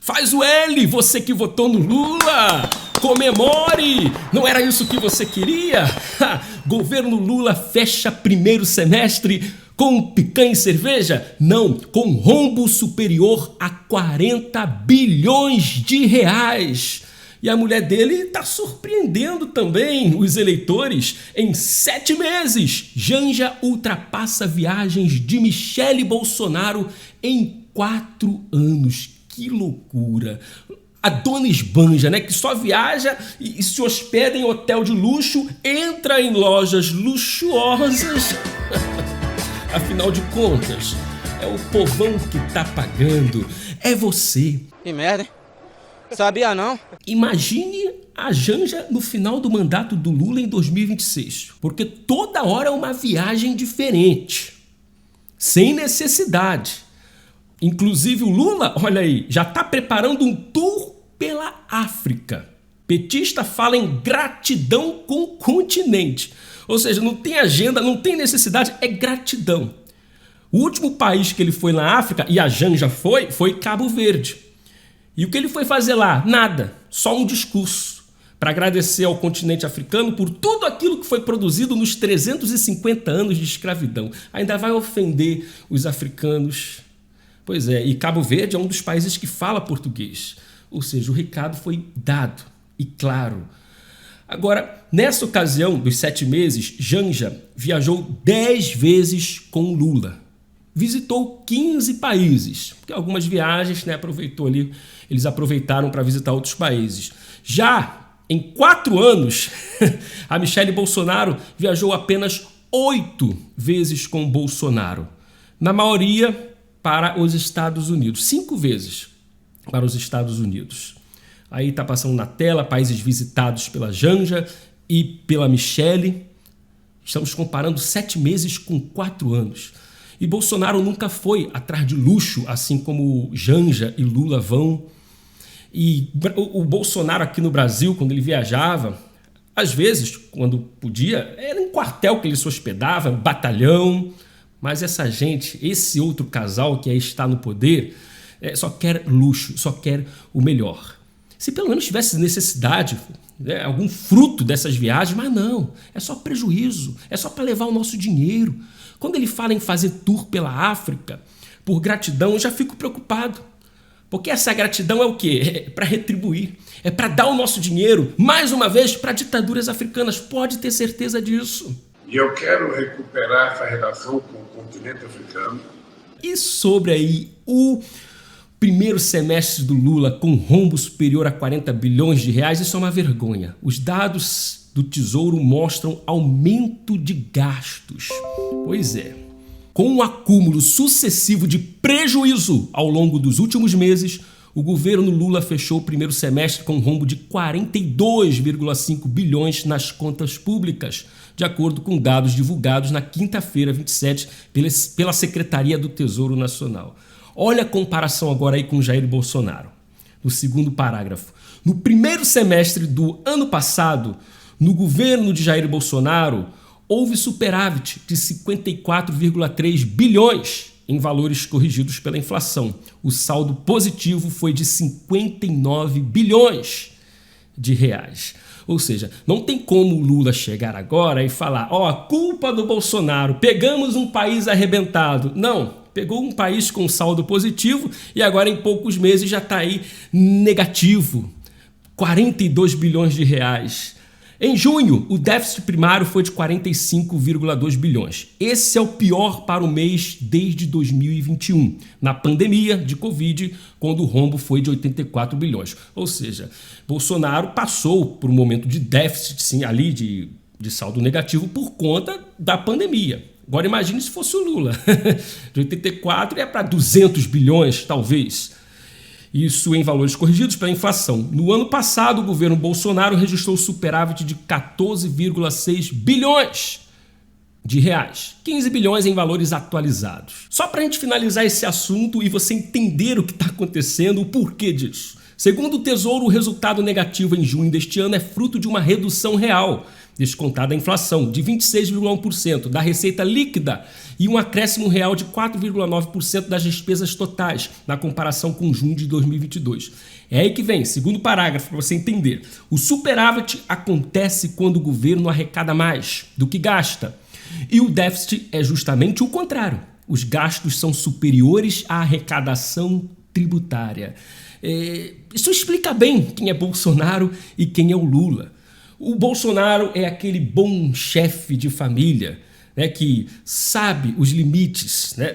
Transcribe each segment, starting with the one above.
Faz o L, você que votou no Lula! Comemore! Não era isso que você queria? Governo Lula fecha primeiro semestre com picanha e cerveja? Não, com rombo superior a 40 bilhões de reais. E a mulher dele está surpreendendo também os eleitores. Em 7 meses, Janja ultrapassa viagens de Michele Bolsonaro em 4 anos. Que loucura! A dona esbanja, né, que só viaja e se hospeda em hotel de luxo, entra em lojas luxuosas. Afinal de contas, é o povão que tá pagando. É você. Que merda, hein? Sabia não? Imagine a Janja no final do mandato do Lula em 2026. Porque toda hora é uma viagem diferente. Sem necessidade. Inclusive o Lula, olha aí, já está preparando um tour pela África. Petista fala em gratidão com o continente. Ou seja, não tem agenda, não tem necessidade, é gratidão. O último país que ele foi na África, e a Janja foi Cabo Verde. E o que ele foi fazer lá? Nada, só um discurso para agradecer ao continente africano por tudo aquilo que foi produzido nos 350 anos de escravidão. Ainda vai ofender os africanos. Pois é, e Cabo Verde é um dos países que fala português. Ou seja, o recado foi dado e claro. Agora, nessa ocasião dos 7 meses, Janja viajou 10 vezes com Lula. Visitou 15 países, porque algumas viagens, né, eles aproveitaram para visitar outros países. Já em 4 anos, a Michele Bolsonaro viajou apenas 8 vezes com Bolsonaro. Na maioria, para os Estados Unidos. 5 vezes para os Estados Unidos. Aí está passando na tela países visitados pela Janja e pela Michele. Estamos comparando 7 meses com 4 anos. E Bolsonaro nunca foi atrás de luxo, assim como Janja e Lula vão. E o Bolsonaro aqui no Brasil, quando ele viajava, às vezes, quando podia, era um quartel que ele se hospedava, um batalhão. Mas essa gente, esse outro casal que aí está no poder, só quer luxo, só quer o melhor. Se pelo menos tivesse necessidade, né, algum fruto dessas viagens, mas não, é só prejuízo, é só para levar o nosso dinheiro. Quando ele fala em fazer tour pela África, por gratidão, eu já fico preocupado. Porque essa gratidão é o quê? É para retribuir, é para dar o nosso dinheiro, mais uma vez, para ditaduras africanas, pode ter certeza disso. E eu quero recuperar essa relação com o continente africano. E sobre aí o primeiro semestre do Lula com rombo superior a 40 bilhões de reais, isso é uma vergonha. Os dados do Tesouro mostram aumento de gastos. Pois é. Com um acúmulo sucessivo de prejuízo ao longo dos últimos meses, o governo Lula fechou o primeiro semestre com um rombo de 42,5 bilhões nas contas públicas, de acordo com dados divulgados na quinta-feira, 27, pela Secretaria do Tesouro Nacional. Olha a comparação agora aí com Jair Bolsonaro. No segundo parágrafo. No primeiro semestre do ano passado, no governo de Jair Bolsonaro, houve superávit de 54,3 bilhões em valores corrigidos pela inflação. O saldo positivo foi de 59 bilhões de reais. Ou seja, não tem como o Lula chegar agora e falar, culpa do Bolsonaro, pegamos um país arrebentado. Não, pegou um país com saldo positivo e agora em poucos meses já está aí negativo. 42 bilhões de reais. Em junho, o déficit primário foi de 45,2 bilhões. Esse é o pior para o mês desde 2021, na pandemia de Covid, quando o rombo foi de 84 bilhões. Ou seja, Bolsonaro passou por um momento de déficit, sim, ali de saldo negativo por conta da pandemia. Agora imagine se fosse o Lula. De 84 é para 200 bilhões, talvez. Isso em valores corrigidos pela inflação. No ano passado, o governo Bolsonaro registrou superávit de 14,6 bilhões. de reais, 15 bilhões em valores atualizados. Só para a gente finalizar esse assunto e você entender o que está acontecendo, o porquê disso. Segundo o Tesouro, o resultado negativo em junho deste ano é fruto de uma redução real, descontada a inflação, de 26,1% da receita líquida e um acréscimo real de 4,9% das despesas totais, na comparação com junho de 2022. É aí que vem, segundo parágrafo, para você entender. O superávit acontece quando o governo arrecada mais do que gasta. E o déficit é justamente o contrário. Os gastos são superiores à arrecadação tributária. Isso explica bem quem é Bolsonaro e quem é o Lula. O Bolsonaro é aquele bom chefe de família, né, que sabe os limites, né,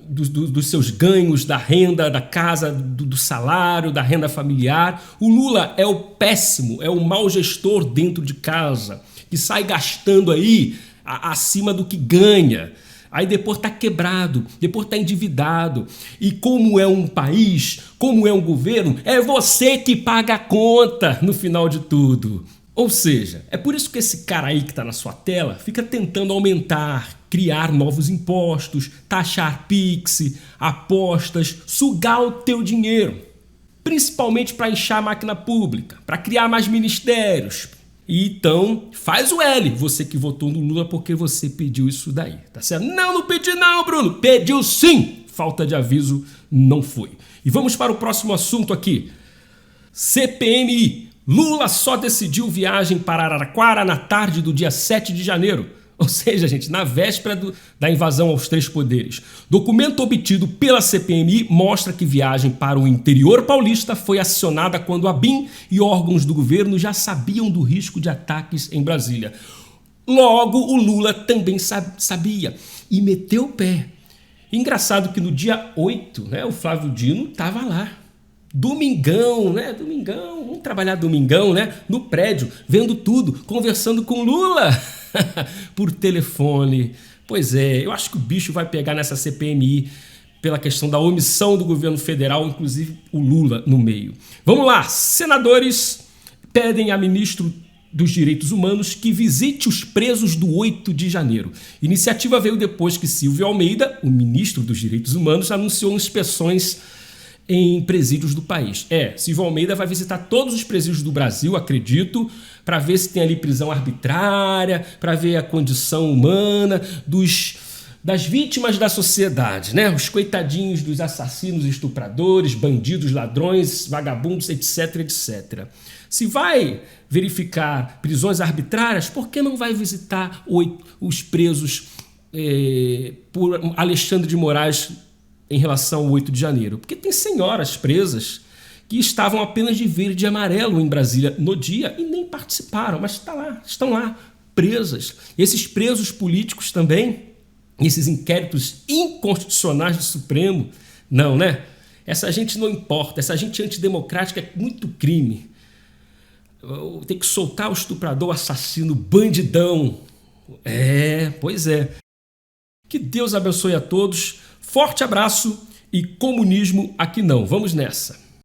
dos seus ganhos, da renda, da casa, do salário, da renda familiar. O Lula é o péssimo, é o mau gestor dentro de casa, que sai gastando aí acima do que ganha. Aí depois está quebrado, depois está endividado. E como é um país, como é um governo, é você que paga a conta no final de tudo. Ou seja, é por isso que esse cara aí que está na sua tela fica tentando aumentar, criar novos impostos, taxar Pix, apostas, sugar o teu dinheiro. Principalmente para inchar a máquina pública, para criar mais ministérios. E então, faz o L, você que votou no Lula porque você pediu isso daí, tá certo? Não pedi não, Bruno, pediu sim! Falta de aviso não foi. E vamos para o próximo assunto aqui. CPMI. Lula só decidiu viagem para Araraquara na tarde do dia 7 de janeiro. Ou seja, gente, na véspera da invasão aos três poderes. Documento obtido pela CPMI mostra que viagem para o interior paulista foi acionada quando a BIM e órgãos do governo já sabiam do risco de ataques em Brasília. Logo, o Lula também sabia e meteu o pé. Engraçado que no dia 8, né, o Flávio Dino estava lá. Domingão, né? Domingão, vamos trabalhar domingão, né? No prédio, vendo tudo, conversando com Lula por telefone. Pois é, eu acho que o bicho vai pegar nessa CPMI pela questão da omissão do governo federal, inclusive o Lula no meio. Vamos lá, senadores pedem a ministro dos Direitos Humanos que visite os presos do 8 de janeiro. Iniciativa veio depois que Silvio Almeida, o ministro dos Direitos Humanos, anunciou inspeções em presídios do país. Silvio Almeida vai visitar todos os presídios do Brasil, acredito, para ver se tem ali prisão arbitrária, para ver a condição humana das vítimas da sociedade, né? Os coitadinhos dos assassinos, estupradores, bandidos, ladrões, vagabundos, etc, etc. Se vai verificar prisões arbitrárias, por que não vai visitar os presos por Alexandre de Moraes em relação ao 8 de janeiro? Porque tem senhoras presas que estavam apenas de verde e amarelo em Brasília no dia e nem participaram, mas estão lá, presas. Esses presos políticos também, esses inquéritos inconstitucionais do Supremo, não, né? Essa gente não importa, essa gente antidemocrática é muito crime. Tem que soltar o estuprador, assassino, bandidão. Pois é. Que Deus abençoe a todos. Forte abraço e comunismo aqui não. Vamos nessa.